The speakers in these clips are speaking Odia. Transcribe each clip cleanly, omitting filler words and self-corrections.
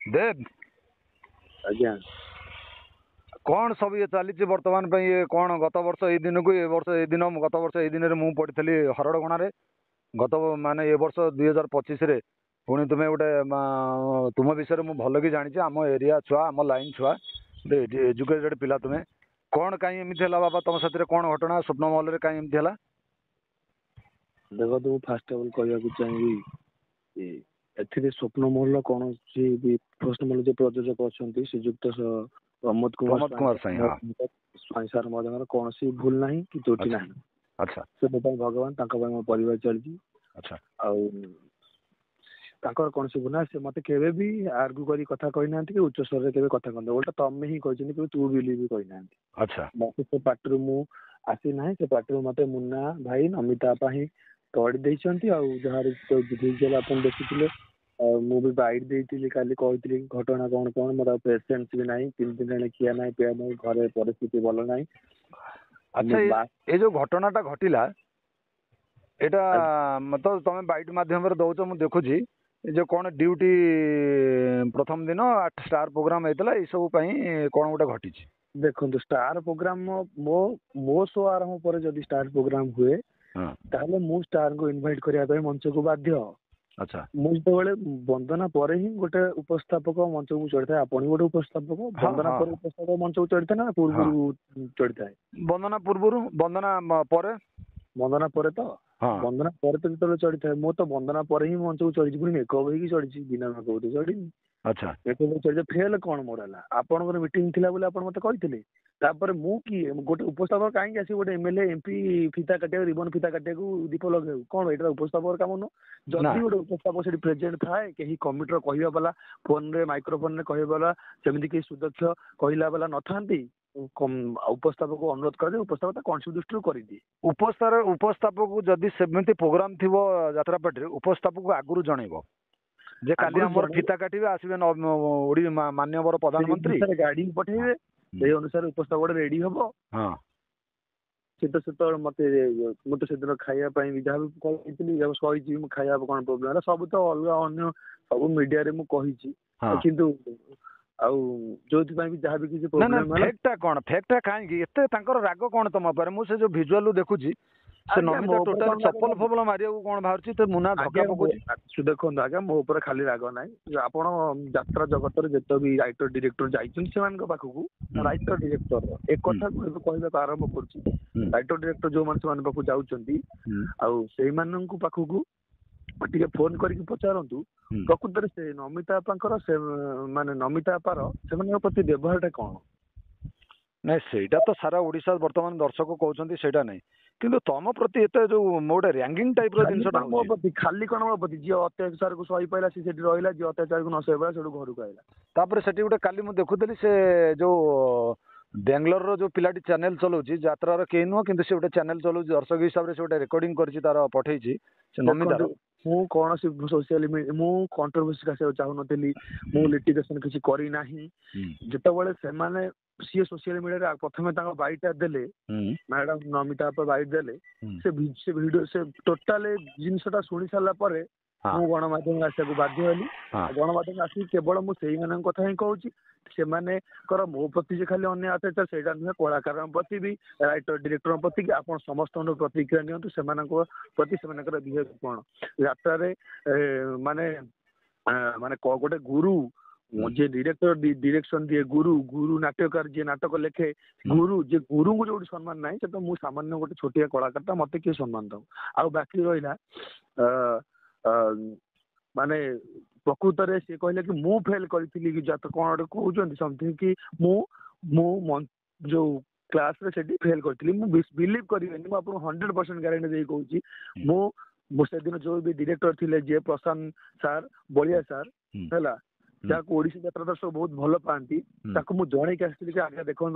देव आज्ञा कौन सब ये चली बर्तमान ये कौन गत वर्ष ये दिन को ये वर्ष ये दिन गत वर्ष ये दिन मुझे पढ़ी हरड़गणा गत माने ये वर्ष 2025 पुणी तुम्हें गोटे तुम विषय मुझे भल कि जानी आम एरिया छुआ आम लाइन छुआ गोटे एजुकेटेड पिला तुम्हें कौन कहीं एमती है बाबा तुम साथी कौन घटना स्वप्न महल में कहीं एमती है देखो तो फास्ट ऑफ ऑल कहूँ चाहिए एथिरे स्वप्न महल कौन भी प्रश्न महल जो प्रयोजक अच्छा श्रीजुक्त प्रमोद कुमार स्वाई सार महोदय कौन सी भूल ना कि त्रुटि ना अच्छा से भगवान मो परिवार चलती अच्छा कौन सी भूल ना से मत केवे भी आर्ग्यू करी कथा कही ना कि उच्च स्वर केवे कथा कहते उल्टा तमें ही कहते तू बिली भी कही ना अच्छा मत से पार्टी मु आसी ना से पार्टी मत मुन्ना भाई नमिता तोड़ी देती जार देखी मु भी बाइट देती काली कही घटना कौन कौन मोर पेसेंस भी ना 3 दिन खिया ना पिया ना घर परिस्थिति भल ना। अच्छा ये जो घटनाटा घटिला एटा मतलब तुम बाइट माध्यम दौच मुझे देखुची जो कौन ड्यूटी प्रथम दिन स्टार प्रोग्राम होता है सब कौन गोटे घटी देखो स्टार प्रोग्राम मो शो आरंभ पर जब स्टार प्रोग्राम हुए ताहले मु स्टार को इनवाइट करने मंच को बाध्य। अच्छा मुझे वंदना पर ही गोटे उपस्थापक मंच को चढ़ी था आपण गोटे उपस्थापक वंदना पर उपस्थापक मंच को चढ़ी था ना पूर्व चढ़ी था वंदना पूर्व वंदना पर वंदना पर तो वंदना पर तो चढ़ी था मो तो वंदना पर ही मंच को चढ़ी पुणी मेकअप होगी चढ़ी बिना मेकअप तो चढ़ी अच्छा चढ़ी फेल कौन मोर है आपंकर मीटिंग थी बोले आप मत कही तापर मु किए गोटे उपस्थापक कहीं आस गोटे एमएलए एमपी फिता काटिया रिबन फिता काटिया दीप लगे कौन यहाँ उपस्थापक काम नुह जदि गोटे उपस्थापक से प्रेजेंट थाए कहीं कमिटर कहवा वाला फोन रे माइक्रोफोन रे कहवा वाला सेमती कहीं सुदक्ष कहला वाला न था उपस्थापक को अनुरोध कर उपस्थापक कौन सी दृष्टि कर उपस्थापक जदि सेमती प्रोग्राम थी यात्रा पार्टी उपस्थापक आगुरी जनइब जे काली हमर फिता काटिबे आसीबे माननीय प्रधानमंत्री गाड़ी पठेबे से अनुसार उपस्थापक रेडी हम से मत से दिन खायापी जहाँ कही खाया कौन प्रोब्लेम सब तो अलग अन्य सब मीडिया रे मुझे किंतु जो जहाँ भी किसी प्रोब्लेम फेक्टा कौन फेक्टा कहीं एते राग कौन तुम पर मुझे जो भिजुआल देखुची से नमिता टोटल चप्पल फपल मारिया कौन बाहर तो मुना धक्का पकाउछि देखो आज्ञा मो ऊपर खाली राग ना आपण यात्रा जगत जिते भी राइटर डायरेक्टर जाइछन पाखक राइटर डायरेक्टर एक कथा कहवा आरंभ कर राइटर डायरेक्टर जो मैंने जाऊँगी पाखक टे फोन करके पचारतु प्रकृत से नमिता से माने नमिता से प्रति व्यवहार कौन ना सेटा तो सारा ओडिशा वर्तमान दर्शक कहते सेटा नहीं किंतु तुम प्रति एत जो मोटे रैंकिंग टाइप मो प्रति खाली कौन मो प्रति जी अत्याचार को सही पाइला सी रहा जी अत्याचार को न सही पाइला से घर को आइला से गोटे काली मुझे देखुली से जो बेंगलोर जो पिलाटी चैनल चलाऊँ यात्रार कहीं नुह कि गोटे चैनल चलाऊँ दर्शक हिसाब से गोटे रेकर्डिंग कर पठे नमितार मु कौन सोशल मीडिया मु कंट्रोवर्सी का चाहूनी मु लिटिगेशन किसी करना जिते से सी सोशल मीडिया प्रथम बाइटा देले मैडम नमिता बाइट देले से वीडियो से टोटाल जिनसा शुणी सारापर मु गणमाध्यम आसा बाध्य हली गणमाध्यम आसिक केवल मुझे कथा ही कहूँ से मो प्रति खाली अन्य अत्याचार से नुहे कलाकार प्रति भी राइटर डायरेक्टर प्रति आप समस्त प्रतिक्रिया नियंतु से प्रति से बिहेव कौन यात्रा माने माने गोटे गुरु जे डायरेक्टर डायरेक्शन दिए गुरु गुरु नाट्यकार जी नाटक लेखे गुरु जे गुरु को जो सम्मान ना तो मुझे सामान्य गोटे छोटिया कलाकार मत किए सम्मान दो आ बाकी रहा माने प्रकृत में सी कहले कि मु फेल करी कौन गोटे कहते समथिंग कि मु जो क्लास रे सेठी फेल करी बिलीव करेंगे मुझे 100% गारंटी दे कहूँ मु से दिन जो भी डायरेक्टर थिले जे प्रशांत सार बलिया सार है जहाँ ओडिशा यात्रा दर्शक बहुत भल पाती मुझे जन कि आगे देखो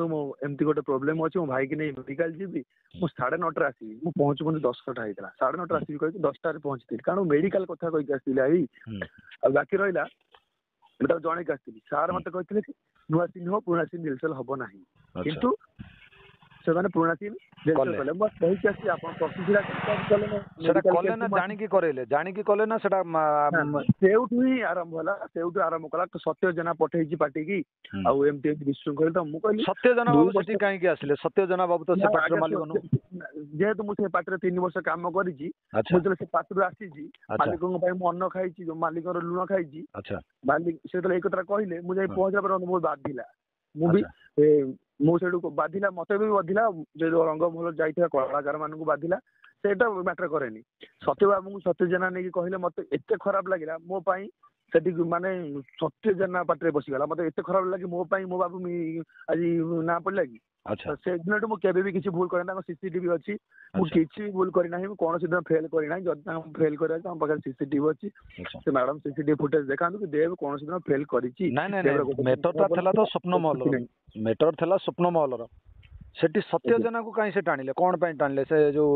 एमती गोटे प्रोब्लेम अच्छी मो भाई की नहीं मेडिकल जी मुझे 9:30 आसवि मुझे पहुँच पहुँच 10टा होता 9:30 आसवि कही 10टार पहुँची कारण मेडिकल कथा कहीकि आसती आई बाकी रहा मुझे जन कि आसती सार मत कहते नुआ सिंह पुणा सिंह रिहर्सल हम ना किंतु ସେମାନେ ପୁରୁଣା ସିନ୍ ରେଜିଷ୍ଟର କଲେ। ମୁଁ କହିକି ଆସିଛି ଆପଣ ପ୍ରତିକ୍ରିୟା ସେଟା କଲେ ନା ଜାଣିକି କରେଇଲେ? ଜାଣିକି କଲେ ନା ସେଟା ସେଇଠୁ ହିଁ ଆରମ୍ଭ ହେଲା। ସେଇଠୁ ଆରମ୍ଭ କଲା ସତ୍ୟ ଜେନା ପଠେଇଛି ପାଟିକି ଆଉ ଏମିତି ଏମିତି ବିଶୃଙ୍ଖଳିତ। ମୁଁ କହିଲି ସତ୍ୟ ଜେନା ବାବୁ ସେଠି କାହିଁକି ଆସିଲେ? ସତ୍ୟ ଜେନା ବାବୁ ତ ସେ ପାର୍ଟିର ମାଲିକ ନୁହଁ। ଯେହେତୁ ମୁଁ ସେ ପାର୍ଟିରେ 3 ବର୍ଷ କାମ କରିଛି, ମୁଁ ଯେତେବେଳେ ସେ ପାର୍ଟିରୁ ଆସିଛି ମାଲିକଙ୍କ ପାଇଁ ମୁଁ ଅନ୍ନ ଖାଇଛି, ମାଲିକର ଲୁଣ ଖାଇଛି। ମାଲିକ ସେ ଯେତେବେଳେ ଏଇ କଥା କହିଲେ ମୁଁ ଯାଇ ପହଞ୍ଚିଲା ପରେ ବହୁତ ବାଧିଲା। ମୁଁ ବି ମୁଁ ସେଇଠୁ ବାଧିଲା, ମତେ ବି ବାଧିଲା, ଯୋଉ ରଙ୍ଗମହଲ ଯାଇଥିବା କଳାକାର ମାନଙ୍କୁ ବାଧିଲା। ସେଇଟା ମ୍ୟାଟର କରେନି। ସତ୍ୟ ବାବୁଙ୍କୁ ସତ୍ୟ ଜେନା ନେଇକି କହିଲେ ମତେ ଏତେ ଖରାପ ଲାଗିଲା। ମୋ ପାଇଁ ସେଠି ମାନେ ସତ୍ୟ ଜେନା ପାଟିରେ ବସିଗଲା। ମତେ ଏତେ ଖରାପ ଲାଗି ମୋ ପାଇଁ ମୋ ବାବୁ ଆଜି ନା ପଡିଲା କି? ସେ ଦିନଠୁ ମୁଁ କେବେ ବି କିଛି ଭୁଲ କରେନି। ତାଙ୍କ ସିସିଟିଭି ଅଛି, ମୁଁ କିଛି ବି ଭୁଲ କରିନାହିଁ। ମୁଁ କୌଣସି ଦିନ ଫେଲ କରିନାହିଁ। ଯଦି ତାଙ୍କୁ ଫେଲ କରିବା ଆମ ପାଖରେ ସିସିଟିଭି ଅଛି। ସେ ମ୍ୟାଡାମ ସିସିଟିଭି ଫୁଟେଜ ଦେଖାନ୍ତୁ କି ଦେବ କୌଣସି ଦିନ ଫେଲ କରିଛି। ମେଟରଟା ଥିଲା ତ ସ୍ୱପ୍ନ ମହଲର, ମେଟର ଥିଲା ସ୍ୱପ୍ନ ମହଲର। ସେଠି ସତ୍ୟ ଜେନାକୁ କାହିଁ ସେ ଟାଣିଲେ? କଣ ପାଇଁ ଟାଣିଲେ ସେ ଯୋଉ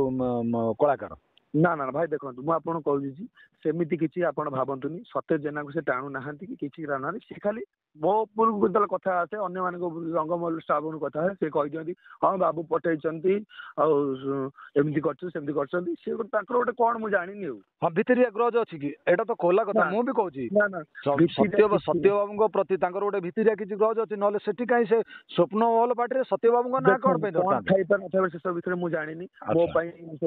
କଳାକାର? ନା ନା ଭାଇ ଦେଖନ୍ତୁ, ମୁଁ ଆପଣଙ୍କୁ କହୁଛି ସେମିତି କିଛି ଆପଣ ଭାବନ୍ତୁନି। ସତ୍ୟ ଜେନାକୁ ସେ ଟାଣୁ ନାହାନ୍ତି କି କିଛି ଟାଣୁନାହାନ୍ତି। ସେ ଖାଲି ମୋ ଉପରକୁ ଯେତେବେଳେ କଥା ଆସେ, ଅନ୍ୟମାନଙ୍କ ରଙ୍ଗମହଲ ଷ୍ଟାଫଙ୍କ କଥା ଆସେ, ସେ କହିଦିଅନ୍ତି ହଁ ବାବୁ ପଠେଇଛନ୍ତି ଆଉ ଏମିତି କରିଛନ୍ତି ସେମିତି କରିଛନ୍ତି। ସେ ତାଙ୍କର ଗୋଟେ କଣ ମୁଁ ଜାଣିନି ଆଉ। ହଁ ଭିତରିଆ ଗ୍ରଜ ଅଛି କି? ଏଇଟା ତ ଖୋଲା କଥା। ମୁଁ ବି କହୁଛି ସତ୍ୟ ବାବୁଙ୍କ ପ୍ରତି ତାଙ୍କର ଗୋଟେ ଭିତରିଆ କିଛି ଗ୍ରଜ ଅଛି। ନହେଲେ ସେଠି କାହିଁ ସେ ସ୍ୱପ୍ନ ମହଲ ପାର୍ଟିରେ ସତ୍ୟ ବାବୁଙ୍କ ନାଁ କଣ ପାଇଁ ଦରକାର? ଥାଇପାରେ ସେସବୁ ଭିତରେ ମୁଁ ଜାଣିନି।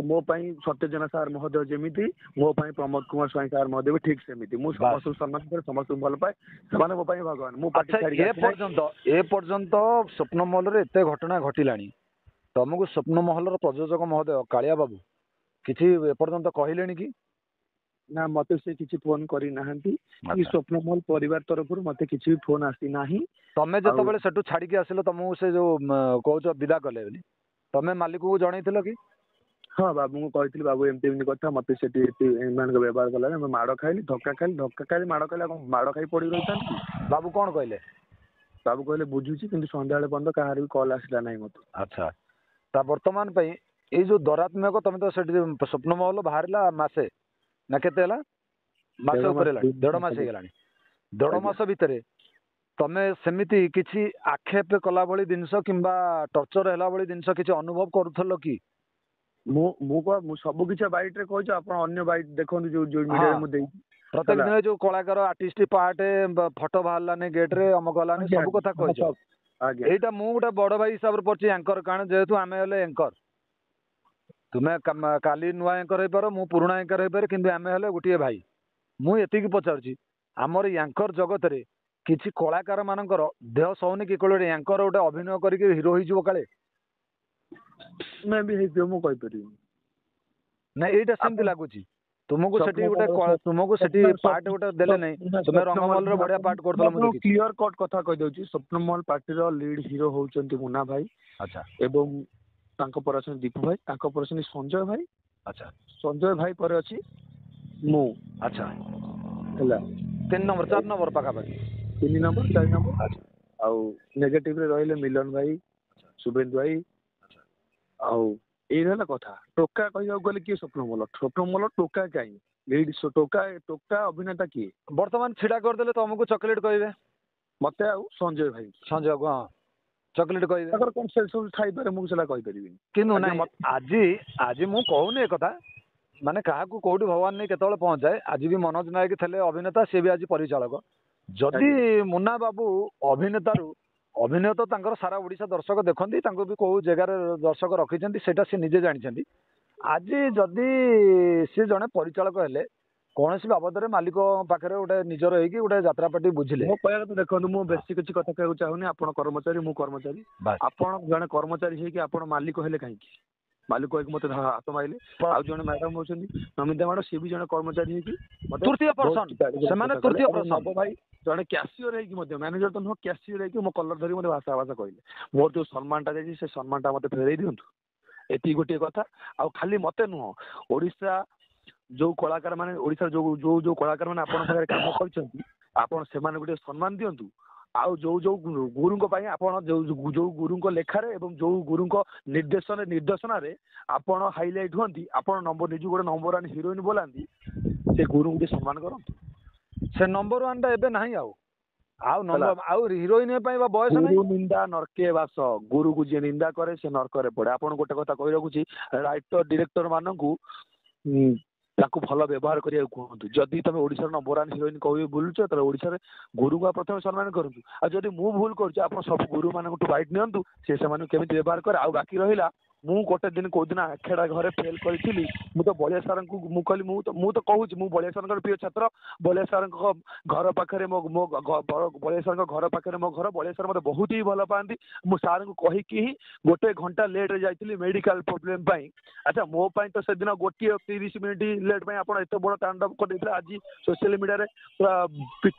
ମୋ ପାଇଁ ସତ୍ୟ ଜେନା ସାର୍ ମହୋଦୟ ଯେମିତି, ମୋ ପାଇଁ ପ୍ରମୋଦ କୁମାର ସ୍ୱାଇଁ ସାର୍ ମହୋଦୟ ବି ଠିକ ସେମିତି। ମୁଁ ସମସ୍ତଙ୍କୁ ସମ୍ମାନ କରେ, ସମସ୍ତଙ୍କୁ ଭଲ ପାଏ। ସେମାନେ ମୋ ପାଇଁ ଭଗବାନ। ମୁଁ ଏ ପର୍ଯ୍ୟନ୍ତ ସ୍ୱପ୍ନ ମହଲରେ ଏତେ ଘଟଣା ଘଟିଲାଣି, ତମକୁ ସ୍ୱପ୍ନ ମହଲର ପ୍ରଯୋଜକ ମହୋଦୟ କାଳିଆ ବାବୁ କିଛି ଏପର୍ଯ୍ୟନ୍ତ କହିଲେଣି କି? ନା ମତେ ସେ କିଛି ଫୋନ କରିନାହାନ୍ତି। ସ୍ୱପ୍ନ ମହଲ ପରିବାର ତରଫରୁ ମତେ କିଛି ବି ଫୋନ ଆସିନାହିଁ। ତମେ ଯେତେବେଳେ ସେଠୁ ଛାଡିକି ଆସିଲ, ତମକୁ ସେ ଯୋଉ କହୁଛ ବିଦା କଲେ ବୋଲି, ତମେ ମାଲିକକୁ ଜଣେଇଥିଲ କି? ହଁ ବାବୁଙ୍କୁ କହିଥିଲି, ବାବୁ ଏମିତି ଏମିତି କଥା, ମତେ ସେଠି ଏମାନଙ୍କ ବ୍ୟବହାର କଲା, ମୁଁ ମାଡ଼ ଖାଇଲି, ଧକ୍କା ଖାଇଲି, ମାଡ଼ ଖାଇଲି। ଆଉ ମାଡ଼ ଖାଇ ପଡି ରହିଥାନ୍ତି? ବାବୁ କଣ କହିଲେ? ବାବୁ କହିଲେ ବୁଝୁଛି, କିନ୍ତୁ ସନ୍ଧ୍ୟାବେଳେ ପର୍ଯ୍ୟନ୍ତ କାହାର ବି କଲ୍ ଆସିଲା ନାହିଁ ମତେ। ଆଚ୍ଛା, ତା ବର୍ତ୍ତମାନ ପାଇଁ ଏଇ ଯୋଉ ଦରାତ୍ମକ, ତମେ ତ ସେଠି ସ୍ୱପ୍ନ ମହଲ ବାହାରିଲା ମାସେ ନା କେତେ ହେଲା? ମାସେ ଉପରେ ହେଲାଣି, 1.5 ମାସ ହେଇଗଲାଣି। 1.5 ମାସ ଭିତରେ ତମେ ସେମିତି କିଛି ଆକ୍ଷେପ କଲା ଭଳି ଜିନିଷ କିମ୍ବା ଟର୍ଚର ହେଲା ଭଳି ଜିନିଷ କିଛି ଅନୁଭବ କରୁଥିଲ କି? ମୁଁ ସବୁ କିଛି ବାଇଟ୍ ରେ କହିଛି। ଆପଣ ଅନ୍ୟ ବାଇଟ୍ ଦେଖନ୍ତୁ, ଯୋଉ ମିଡିଆରେ ମୁଁ ଦେଇଛି। ପ୍ରତ୍ୟେକ ଦିନ ଯୋଉ କଳାକାର ଆର୍ଟିଷ୍ଟ ପାର୍ଟ ଫଟୋ ବାହାରିଲାନି ଗେଟ ରେ, ଅମକ ହେଲାନି, ସବୁ କଥା କହିଛ। ଏଇଟା ମୁଁ ଗୋଟେ ବଡ ଭାଇ ହିସାବରେ ପଡୁଛି ଆଙ୍କର, କାରଣ ଯେହେତୁ ଆମେ ହେଲେ ଏଙ୍କର। ତୁମେ କାଲି ନୂଆ ଏଙ୍କର ହେଇପାର, ମୁଁ ପୁରୁଣା ଏଙ୍କର ହେଇପାରେ, କିନ୍ତୁ ଆମେ ହେଲେ ଗୋଟିଏ ଭାଇ। ମୁଁ ଏତିକି ପଚାରୁଛି, ଆମର ୟାଙ୍କର ଜଗତରେ କିଛି କଳାକାର ମାନଙ୍କର ଦେହ ସହୁନି କି? କୋଳରେ ୟାଙ୍କର ଗୋଟେ ଅଭିନୟ କରିକି ହିରୋ ହେଇଯିବ କାଳେ? ହେଇଥିବ, ମୁଁ କହିପାରିବି ନା। ଏଇଟା ସେମିତି ଲାଗୁଛି ତୁମକୁ? ସେଠି ଗୋଟେ ତୁମକୁ ସେଠି ପାର୍ଟ ଗୋଟେ ଦେଲେ ନାହିଁ? ତୁମେ ରଙ୍ଗମହଲରେ ବଢିଆ ପାର୍ଟ କରୁଥିଲ, ମୁଁ ଦେଖିଛି। କ୍ଲିୟର କଟ କଥା କହିଦଉଛି, ସ୍ୱପ୍ନମହଲ ପାର୍ଟିର ଲିଡ୍ ହିରୋ ହଉଛନ୍ତି ମୁନା ଭାଇ। ଆଚ୍ଛା। ଏବଂ ତାଙ୍କ ପରେ ଅଛନ୍ତି ଦୀପୁ ଭାଇ, ତାଙ୍କ ପରେ ଅଛନ୍ତି ସଞ୍ଜୟ ଭାଇ। ଆଚ୍ଛା। ସଞ୍ଜୟ ଭାଇ ପରେ ଅଛି ମୁଁ। ଆଚ୍ଛା। ହେଲା 3 ନମ୍ବର 4 ନମ୍ବର ପାଖାପାଖି। 3 ନମ୍ବର 4 ନମ୍ବର। ଆଉ ନେଗେଟିଭ ରେ ରହିଲେ ମିଲନ ଭାଇ, ଶୁଭେନ୍ଦୁ ଭାଇ। ଆଉ ଏଇ ହେଲା କଥା। ଟୋକା କହିବାକୁ ଗଲେ କିଏ? ସ୍ୱପ୍ନମହଲ ଟୋକା କାହିଁ? ଟୋକା ଅଭିନେତା କିଏ? ବର୍ତ୍ତମାନ ଛିଡା କରିଦେଲେ ତମକୁ ଚକୋଲେଟ କହିବେ ମତେ, ଆଉ ସଞ୍ଜୟ ଭାଇ। ସଞ୍ଜୟକୁ ହଁ ଚକୋଲେଟ କହିବେ। ତାଙ୍କର କଣ ସେ ସବୁ ଥାଇପାରେ, ମୁଁ ସେଟା କହିପାରିବିନି। କିନ୍ତୁ ନାଇଁ, ଆଜି ମୁଁ କହୁନି ଏ କଥା, ମାନେ କାହାକୁ କୋଉଠି ଭଗବାନ ନେଇ କେତେବେଳେ ପହଞ୍ଚାଏ। ଆଜି ବି ମନୋଜ ନାୟକ ଥିଲେ ଅଭିନେତା, ସିଏ ବି ଆଜି ପରିଚାଳକ। ଯଦି ମୁନା ବାବୁ ଅଭିନୟ ତ ତାଙ୍କର ସାରା ଓଡିଶା ଦର୍ଶକ ଦେଖନ୍ତି, ତାଙ୍କୁ ବି କୋଉ ଜାଗାରେ ଦର୍ଶକ ରଖିଛନ୍ତି ସେଇଟା ସେ ନିଜେ ଜାଣିଛନ୍ତି। ଆଜି ଯଦି ସେ ଜଣେ ପରିଚାଳକ ହେଲେ, କୌଣସି ବାବଦରେ ମାଲିକ ପାଖରେ ଗୋଟେ ନିଜର ହେଇକି ଗୋଟେ ଯାତ୍ରା ପାର୍ଟି ବୁଝିଲେ, ମୋ କହିବା କଥା ଦେଖନ୍ତୁ, ମୁଁ ବେଶୀ କିଛି କଥା କହିବାକୁ ଚାହୁଁନି। ଆପଣ କର୍ମଚାରୀ, ମୁଁ କର୍ମଚାରୀ। ଆପଣ ଜଣେ କର୍ମଚାରୀ ହେଇକି ଆପଣ ମାଲିକ ହେଲେ କାହିଁକି? ମାଲିକ ହେଇକି ମତେ ହାତ ମାରିଲେ। ଆଉ ଜଣେ ମ୍ୟାଡାମ ହଉଛନ୍ତି ନମିତା ମ୍ୟାଡାମ, ସିଏ ବି ଜଣେ କର୍ମଚାରୀ ହେଇକି ତୃତୀୟ ପର୍ସନ, ସେମାନେ ତୃତୀୟ ପର୍ସନ। ନବ ଭାଇ ଜଣେ କ୍ୟାସିୟର ହେଇକି ମଧ୍ୟ, ମ୍ୟାନେଜର ତ ନୁହଁ, କ୍ୟାସିୟର ହେଇକି ମୋ କଲର ଧରି ମତେ ଭାଷା କହିଲେ। ମୋର ଯୋଉ ସମ୍ମାନଟା ଯାଇଛି, ସେ ସମ୍ମାନଟା ମତେ ଫେରେଇ ଦିଅନ୍ତୁ। ଏତିକି ଗୋଟିଏ କଥା। ଆଉ ଖାଲି ମତେ ନୁହଁ, ଓଡିଶା ଯୋଉ କଳାକାର ମାନେ, ଓଡିଶାର ଯୋଉ କଳାକାର ମାନେ ଆପଣଙ୍କ ପାଖରେ କାମ କରିଛନ୍ତି, ଆପଣ ସେମାନଙ୍କୁ ଟିକେ ସମ୍ମାନ ଦିଅନ୍ତୁ। ଆଉ ଯୋଉ ଗୁରୁଙ୍କ ପାଇଁ ଆପଣ ଯୋଉ ଗୁରୁଙ୍କ ଲେଖାରେ ଏବଂ ଯୋଉ ଗୁରୁଙ୍କ ନିର୍ଦ୍ଦେଶନାରେ ଆପଣ ହାଇଲାଇଟ ହୁଅନ୍ତି, ଆପଣ ନିଜକୁ ଗୋଟେ ନମ୍ବର 1 ହିରୋଇନ ବୋଲାନ୍ତି, ସେ ଗୁରୁଙ୍କୁ ଟିକେ ସମ୍ମାନ କରନ୍ତୁ। ସେ ନମ୍ବର 1 ଟା ଏବେ ନାହିଁ ଆଉ। ଆଉ ହିରୋଇନ ପାଇଁ ବା ବୟସ ନାହିଁ। ଗୁରୁ ନିନ୍ଦା ନରକେ ବାସ, ଗୁରୁକୁ ଯିଏ ନିନ୍ଦା କରେ ସେ ନରକରେ ପଡେ। ଆପଣ ଗୋଟେ କଥା କହି ରଖୁଛି, ରାଇଟର ଡିରେକ୍ଟର ମାନଙ୍କୁ ତାକୁ ଭଲ ବ୍ୟବହାର କରିବାକୁ କୁହନ୍ତୁ। ଯଦି ତମେ ଓଡିଶାର ନମ୍ବର 1 ହିରୋଇନ କହି ବୁଲୁଛ, ତାହେଲେ ଓଡିଶାରେ ଗୁରୁଙ୍କୁ ପ୍ରଥମେ ସମ୍ମାନ କରନ୍ତୁ। ଆଉ ଯଦି ମୁଁ ଭୁଲ କରୁଛି, ଆପଣ ସବୁ ଗୁରୁ ମାନଙ୍କଠୁ ବାଇଟ୍ ନିଅନ୍ତୁ, ସେମାନଙ୍କୁ କେମିତି ବ୍ୟବହାର କରେ। ଆଉ ବାକି ରହିଲା, ମୁଁ ଗୋଟେ ଦିନ କୋଉ ଦିନ ଆଖେଡା ଘରେ ଫେଲ କରିଥିଲି, ମୁଁ ତ ବଳିଆ ସାରଙ୍କୁ ମୁଁ କହିଲି, ମୁଁ ତ କହୁଛି ମୁଁ ବଳିଆ ସାରଙ୍କର ପ୍ରିୟ ଛାତ୍ର। ବଳିଆ ସାରଙ୍କ ଘର ପାଖରେ ବଳିଆ ସାରଙ୍କ ଘର ପାଖରେ ମୋ ଘର। ବଳିଆ ସାର ମତେ ବହୁତ ହି ଭଲ ପାଆନ୍ତି। ମୁଁ ସାରଙ୍କୁ କହିକି ହିଁ 1 ଘଣ୍ଟା ଲେଟ୍ରେ ଯାଇଥିଲି ମେଡିକାଲ ପ୍ରୋବ୍ଲେମ ପାଇଁ। ଆଚ୍ଛା, ମୋ ପାଇଁ ତ ସେଦିନ ଗୋଟିଏ 30 ମିନିଟ୍ ଲେଟ୍ ପାଇଁ ଆପଣ ଏତେ ବଡ ତାଣ୍ଡବ କରିଦେଇଥିଲେ। ଆଜି ସୋସିଆଲ ମିଡିଆରେ ପୁରା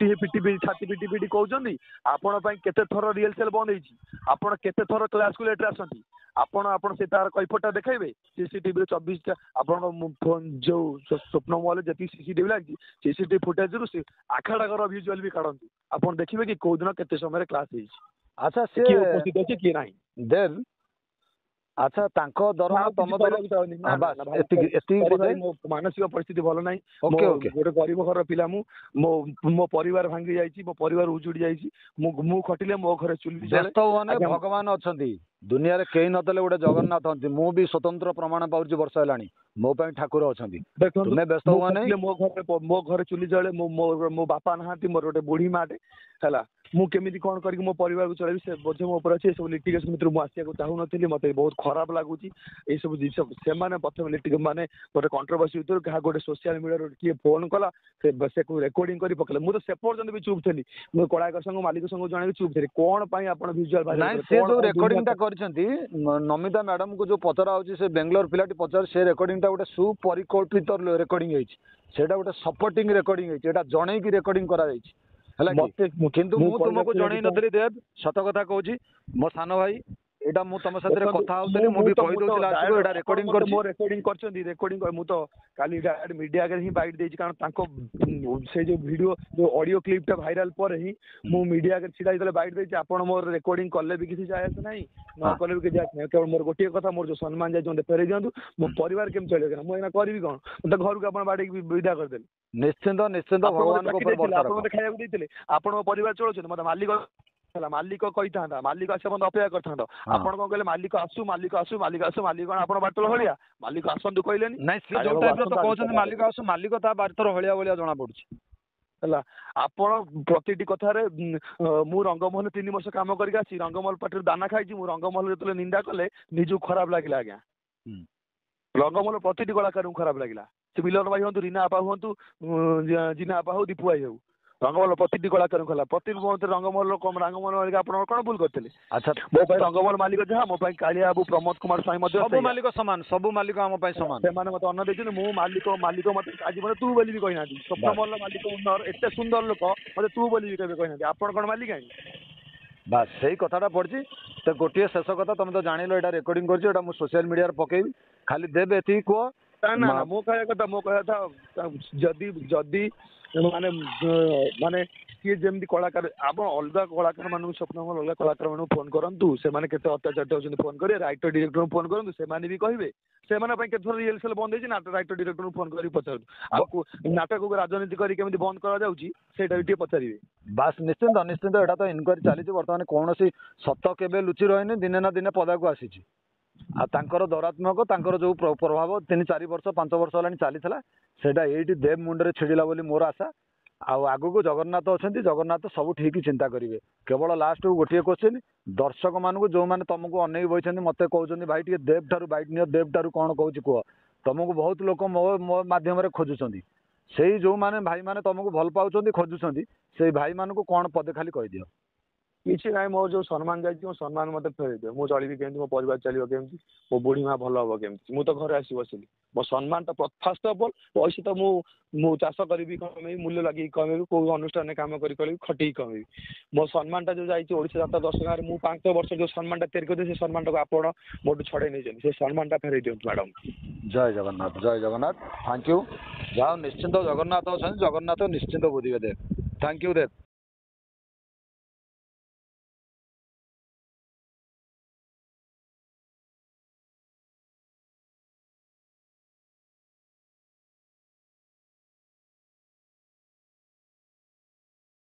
ଛାତି ପିଟି କହୁଛନ୍ତି। ଆପଣ ପାଇଁ କେତେ ଥର ରିହର୍ସାଲ ବନ୍ଦ ହେଇଛି, ଆପଣ କେତେ ଥର କ୍ଲାସକୁ ଲେଟ୍ରେ ଆସନ୍ତି। ଆପଣ ସେ ତାର କୈଫଟଟା ଦେଖେଇବେ। ସିସିଟିଭିରେ 24ଟା ଆପଣଙ୍କ ଫୋନ ଯୋଉ ସ୍ୱପ୍ନ ମହଲରେ ଯେତିକି ସିସିଟିଭି ଲାଗିଛି, ସିସିଟିଭି ଫୁଟେଜରୁ ସେ ଆଖାଡାଙ୍କର ଭିଜୁଆଲ ବି କାଢନ୍ତୁ। ଆପଣ ଦେଖିବେ କି କୋଉ ଦିନ କେତେ ସମୟରେ କ୍ଲାସ ହେଇଛି। ଆଚ୍ଛା, କିଏ ଉପସ୍ଥିତ ଅଛି କିଏ ନାହିଁ। ଦେନ୍ ଆଚ୍ଛା, ତାଙ୍କ ଦରମା ତମ ମାନସିକ ପରିସ୍ଥିତି ଭଲ ନାହିଁ। ଓକେ ଗୋଟେ ଗରିବ ଘରର ପିଲା। ମୋ ପରିବାର ଭାଙ୍ଗି ଯାଇଛି, ମୋ ପରିବାର ଉଜୁଡି ଯାଇଛି। ମୁଁ ଖଟିଲେ ମୋ ଘରେ ଚୁଲି ବ୍ୟସ୍ତ ହୁଅନି, ଭଗବାନ ଅଛନ୍ତି ଦୁନିଆରେ। କେହି ନଦେଲେ ଗୋଟେ ଜଗନ୍ନାଥ ଅଛନ୍ତି। ମୁଁ ବି ସ୍ୱତନ୍ତ୍ର ପ୍ରମାଣ ପାଉଛି ବର୍ଷ ହେଲାଣି, ମୋ ପାଇଁ ଠାକୁର ଅଛନ୍ତି। ତୁମେ ବ୍ୟସ୍ତ ହୁଅନି। ମୋ ଘରେ ଚୁଲି ଜଳେ। ମୋ ବାପା ନାହାନ୍ତି, ମୋର ଗୋଟେ ବୁଢୀ ମାଟେ ହେଲା। ମୁଁ କେମିତି କଣ କରିକି ମୋ ପରିବାରକୁ ଚଳେଇବି, ସେ ବୋଝ ମୋ ଉପରେ ଅଛି। ଏସବୁ ଲିଟିଗେସନ ଭିତରୁ ମୁଁ ଆସିବାକୁ ଚାହୁଁନଥିଲି। ମତେ ବହୁତ ଖରାପ ଲାଗୁଛି ଏଇସବୁ ଜିନିଷ। ସେମାନେ ପ୍ରଥମେ ମାନେ ଗୋଟେ କଣ୍ଟ୍ରୋଭର୍ସି ଭିତରୁ କାହା ଗୋଟେ ସୋସିଆଲ ମିଡିଆରେ କିଏ ଫୋନ କଲା, ସେ ରେକର୍ଡିଂ କରି ପକେଇଲେ। ମୁଁ ତ ସେ ପର୍ଯ୍ୟନ୍ତ ବି ଚୁପ୍ ଥିଲି। ମୁଁ କଳାକାର ସଂଘ ମାଲିକ ସଂଘ ଜଣେଇବି ଚୁପ୍ ଥିଲି। କଣ ପାଇଁ ଆପଣ ଭିଜୁଆଲ ନାଇଁ, ସେ ଯୋଉ ରେକର୍ଡିଂଟା କରିଛନ୍ତି ନମିତା ମ୍ୟାଡମକୁ ଯୋଉ ପଚରା ହଉଛି, ସେ ବେଙ୍ଗଲୋର ପିଲାଟି ପଚାରୁ, ସେ ରେକର୍ଡିଂଟା ଗୋଟେ ସୁପରିକଳ୍ପିତ ରେକର୍ଡିଂ ହେଇଛି। ସେଇଟା ଗୋଟେ ସପୋର୍ଟିଂ ରେକର୍ଡିଂ ହେଇଛି। ଏଇଟା ଜଣେଇକି ରେକର୍ଡିଂ କରାଯାଇଛି ହେଲା କି। କିନ୍ତୁ ମୁଁ ତୁମକୁ ଜଣେଇ ନଥିଲି ଦେବ, ସତ କଥା କହୁଛି ମୋ ସାନ ଭାଇ। ଏଇଟା ମୁଁ ତମ ସାଥିରେ କଥା ହଉଥିଲି, ମୁଁ ବି କହିଦଉଛି ଲାଷ୍ଟକୁ, ଏଇଟା ରେକର୍ଡିଂ କରିଛି। ରେକର୍ଡିଂ କରିଛନ୍ତି। ମୁଁ ତ କାଲି ମିଡିଆ ଆଗରେ ହିଁ ବାଇଟ୍ ଦେଇଛି। କାରଣ ତାଙ୍କ ସେ ଯୋଉ ଭିଡିଓ ଯୋଉ ଅଡିଓ କ୍ଲିପଟା ଭାଇରାଲ ପରେ ହିଁ ମୁଁ ମିଡିଆ ଆଗରେ ଛିଡା ହେଇଥିଲେ ବାଇଟ୍ ଦେଇଛି। ଆପଣ ମୋର ରେକର୍ଡିଂ କଲେ ବି କିଛି ଯାଏ ଆସେ ନାହିଁ, ନ କଲେ ବି କିଛି ଆସେ ନାହିଁ। କେବଳ ମୋର ଗୋଟିଏ କଥା, ମୋର ଯୋଉ ସମ୍ମାନ ଯାଇଛି ମତେ ଫେରେଇ ଦିଅନ୍ତୁ। ମୋ ପରିବାର କେମିତି ଚଳିବ? ମୁଁ ଏଇନା କରିବି କଣ? ମତେ ଘରକୁ ଆପଣ ବାଡେଇକି ବିଦା କରିଦେଲେ। ନିଶ୍ଚିନ୍ତ ଭଗବାନଙ୍କ ଉପରେ ଭରସା ରଖ। ଆପଣ ମତେ ଖାଇବାକୁ ଦେଇଥିଲେ, ଆପଣଙ୍କ ପରିବାର ଚଳୁଛନ୍ତି। ମତେ ମାଲିକ କହିଥାନ୍ତା, ମାଲିକ ଆସିବା ପର୍ଯ୍ୟନ୍ତ ଅପେକ୍ଷା କରିଥାନ୍ତ। ଆପଣ କଣ କହିଲେ, ମାଲିକ ଆସୁ କଣ ଆପଣ ବାଟଳ ଭଳିଆ? ମାଲିକ ଆସନ୍ତୁ କହିଲେନି। ନାଇଁ, ସେ ଯୋଉ ଟାଇପର ତ କହୁଛନ୍ତି ମାଲିକ ଆସୁ, ମାଲିକ ତା ବାଟର ଭଳିଆ ଜଣା ପଡୁଛି ହେଲା। ଆପଣ ପ୍ରତିଟି କଥାରେ ମୁଁ ରଙ୍ଗମହଲ 3 ବର୍ଷ କାମ କରିକି ଆସିଛି। ରଙ୍ଗମହଲ ପାଟିରୁ ଦାନା ଖାଇଛି। ମୁଁ ରଙ୍ଗମହଲ ଯେତେବେଳେ ନିନ୍ଦା କଲେ ନିଜକୁ ଖରାପ ଲାଗିଲା। ଆଜ୍ଞା, ରଙ୍ଗମହଲ ପ୍ରତିଟି କଳାକାରଙ୍କୁ ଖରାପ ଲାଗିଲା। ସେ ମିଲନ ଭାଇ ହୁଅନ୍ତୁ, ରିନା ଆପା ହୁଅନ୍ତୁ, ଜିନା ଆପା ହଉ, ଦୀପୁ ଭାଇ ହଉ, ରଙ୍ଗମହଲ ପ୍ରତିଟି କଳାକାରଙ୍କୁ ହେଲା। ରଙ୍ଗମହଲ ମାଲିକ ଆପଣଙ୍କର କଣ ଭୁଲ କରିଥିଲେ? ଆଚ୍ଛା, ମୋ ପାଇଁ ରଙ୍ଗମହଲ ମାଲିକ ଯାହା, ମୋ ପାଇଁ କାଳିଆ ବାବୁ, ପ୍ରମୋଦ କୁମାର ସ୍ୱାଇଁ ମଧ୍ୟ ସବୁ ମାଲିକ ସମାନ। ସବୁ ମାଲିକ ଆମ ପାଇଁ ସମାନ। ସେମାନେ ମତେ ଅନ୍ନ ଦେଇଛନ୍ତି। ମୁଁ ମାଲିକ ମତେ ଆଜି ମତେ ତୁ ବୋଲି ବି କହିନାହାନ୍ତି। ସ୍ୱପ୍ନମହଲ ମାଲିକ ଏତେ ସୁନ୍ଦର ଲୋକ, ମତେ ତୁ ବୋଲି ବି କେବେ କହିନାହାନ୍ତି। ଆପଣ କଣ ମାଲିକ ଆଣି? ବାସ୍ ସେଇ କଥାଟା ପଡିଛି। ତ ଗୋଟିଏ ଶେଷ କଥା, ତମେ ତ ଜାଣିଲ ଏଇଟା ରେକର୍ଡିଂ କରିଛି, ଏଇଟା ମୁଁ ସୋସିଆଲ ମିଡିଆରେ ପକେଇବି। ଖାଲି ଦେବେ ଏତିକି କୁହ। ନା ମୋ କହିବା କଥା ଯଦି ମାନେ ସିଏ ଯେମିତି କଳାକାର, ଆପଣ ଅଲଗା କଳାକାର ମାନଙ୍କୁ, ସ୍ୱପ୍ନମହଲ ଅଲଗା କଳାକାର ମାନଙ୍କୁ ଫୋନ କରନ୍ତୁ। ସେମାନେ କେତେ ଅତ୍ୟାଚାରିତ ହଉଛନ୍ତି ଫୋନ କରିବେ। ରାଇଟର ଡିରେକ୍ଟରଙ୍କୁ ଫୋନ କରନ୍ତୁ, ସେମାନେ ବି କହିବେ। ସେମାନଙ୍କ ପାଇଁ କେତେ ଥର ରିହର୍ସାଲ ବନ୍ଦ ହେଇଛି, ରାଇଟର ଡିରେକ୍ଟରଙ୍କୁ ଫୋନ କରିକି ପଚାରନ୍ତୁ। ଆଉ ନାଟକକୁ ରାଜନୀତି କରି କେମିତି ବନ୍ଦ କରାଯାଉଛି, ସେଇଟା ବି ଟିକେ ପଚାରିବେ। ବାସ୍ ନିଶ୍ଚିନ୍ତ ଏଇଟା ତ ଇନକ୍ୱାରି ଚାଲିଛି ବର୍ତ୍ତମାନ। କୌଣସି ସତ କେବେ ଲୁଚି ରହିନି, ଦିନେ ନା ଦିନେ ପଦାକୁ ଆସିଛି। ଆଉ ତାଙ୍କର ଦୌରାତ୍ମକ, ତାଙ୍କର ଯୋଉ ପ୍ରଭାବ 3-4 ବର୍ଷ 5 ବର୍ଷ ହେଲାଣି ଚାଲିଥିଲା, ସେଇଟା ଏଇଠି ଦେବ ମୁଣ୍ଡରେ ଛିଡ଼ିଲା ବୋଲି ମୋର ଆଶା। ଆଉ ଆଗକୁ ଜଗନ୍ନାଥ ଅଛନ୍ତି, ଜଗନ୍ନାଥ ସବୁ ଠିକ୍ ଚିନ୍ତା କରିବେ। କେବଳ ଲାଷ୍ଟକୁ ଗୋଟିଏ କ୍ୱେଶ୍ଚିନ୍, ଦର୍ଶକ ମାନଙ୍କୁ ଯୋଉମାନେ ତମକୁ ଅନେଇ ବଇଛନ୍ତି, ମତେ କହୁଛନ୍ତି ଭାଇ ଟିକେ ଦେବ ଠାରୁ ବାଇଟ୍ ନିଅ, ଦେବ ଠାରୁ କଣ କହୁଛି କୁହ। ତମକୁ ବହୁତ ଲୋକ ମୋ ମାଧ୍ୟମରେ ଖୋଜୁଛନ୍ତି। ସେଇ ଯୋଉମାନେ ଭାଇମାନେ ତମକୁ ଭଲ ପାଉଛନ୍ତି, ଖୋଜୁଛନ୍ତି, ସେଇ ଭାଇମାନଙ୍କୁ କଣ ପଦେ ଖାଲି କହିଦିଅ। କିଛି ନାହିଁ, ମୋର ଯୋଉ ସମ୍ମାନ ଯାଇଛି, ମୋ ସମ୍ମାନ ମତେ ଫେରେଇ ଦିଅ। ମୁଁ ଚଳିବି କେମିତି? ମୋ ପରିବାର ଚାଲିବ କେମିତି? ମୋ ବୁଢୀ ମା ଭଲ ହବ କେମିତି? ମୁଁ ତ ଘରେ ଆସି ବସିଲି। ମୋ ସମ୍ମାନଟା ଫାଷ୍ଟ ଅଫ୍ ଅଲ୍ ପଇସା ତ ମୁଁ ଚାଷ କରିବି କମେଇବି, ମୂଲ୍ୟ ଲାଗିକି କମେଇବି, କୋଉ ଅନୁଷ୍ଠାନରେ କାମ କରିବି, ଖଟିକି କମେଇବି। ମୋ ସମ୍ମାନଟା ଯୋଉ ଯାଇଛି ଓଡ଼ିଶା ଯାତ୍ରା ଦର୍ଶକରେ, ମୁଁ 5 ବର୍ଷ ଯୋଉ ସମ୍ମାନଟା ତିଆରି କରିଥିଲି, ସେ ସମ୍ମାନଟାକୁ ଆପଣ ମୋଠୁ ଛଡେଇ ନେଇଛନ୍ତି। ସେ ସମ୍ମାନଟା ଫେରେଇ ଦିଅନ୍ତୁ ମ୍ୟାଡାମ। ଜୟ ଜଗନ୍ନାଥ, ଜୟ ଜଗନ୍ନାଥ। Thank you. ଯାଅ, ନିଶ୍ଚିନ୍ତ ଜଗନ୍ନାଥ ଅଛନ୍ତି, ଜଗନ୍ନାଥ ନିଶ୍ଚିନ୍ତ ବୁଝିବେ ଦେବ। Thank you Dev.